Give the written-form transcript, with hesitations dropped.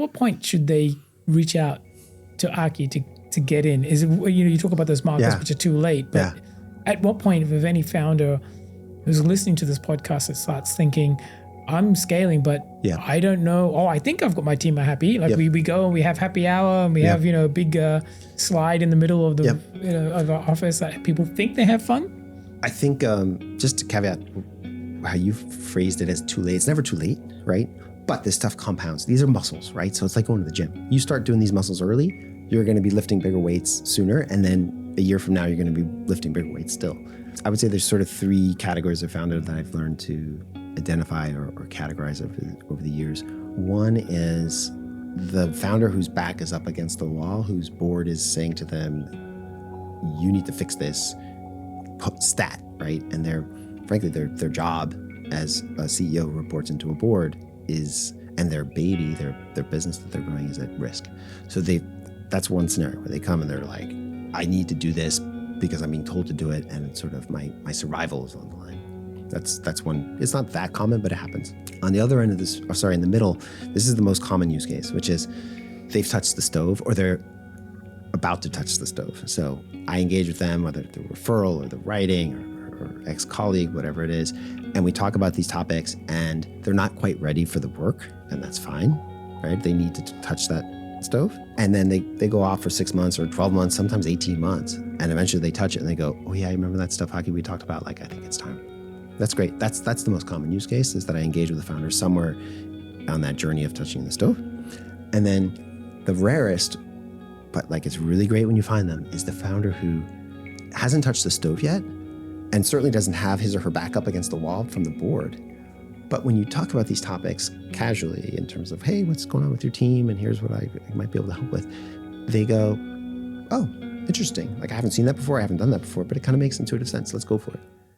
what point should they reach out to Aki to get in? Is it, you talk about those markers which are too late, but at what point, if any founder who's listening to this podcast that starts thinking, I'm scaling, but I don't know. Oh, I think I've got my team are happy. Like we go and we have happy hour and we have, a big slide in the middle of the, of our office that people think they have fun. I think just to caveat how you phrased it as too late, it's never too late, right? But this stuff compounds. These are muscles, right? So it's like going to the gym. You start doing these muscles early, you're going to be lifting bigger weights sooner. And then a year from now, you're going to be lifting bigger weights still. I would say there's sort of 3 categories of founder that I've learned to identify or categorize over the years. One is the founder whose back is up against the wall, whose board is saying to them, you need to fix this stat, right? And their job as a CEO who reports into a board and their baby, their business that they're growing is at risk. So that's one scenario where they come and they're like, I need to do this because I'm being told to do it, and it's sort of my survival is on the line. That's one. It's not that common, but it happens. On the other end of this, in the middle, this is the most common use case, which is they've touched the stove or they're about to touch the stove. So I engage with them, whether through referral or the writing or ex-colleague, whatever it is, and we talk about these topics, and they're not quite ready for the work, and that's fine, right? They need to touch that stove, and then they go off for 6 months or 12 months, sometimes 18 months, and eventually they touch it and they go, oh yeah, I remember that stuff, Aki, we talked about, like, I think it's time. That's great. That's the most common use case, is that I engage with the founder somewhere on that journey of touching the stove. And then the rarest, but like it's really great when you find them, is the founder who hasn't touched the stove yet and certainly doesn't have his or her back up against the wall from the board. But when you talk about these topics casually in terms of, hey, what's going on with your team? And here's what I might be able to help with. They go, oh, interesting. Like, I haven't seen that before. I haven't done that before, but it kind of makes intuitive sense. Let's go for it.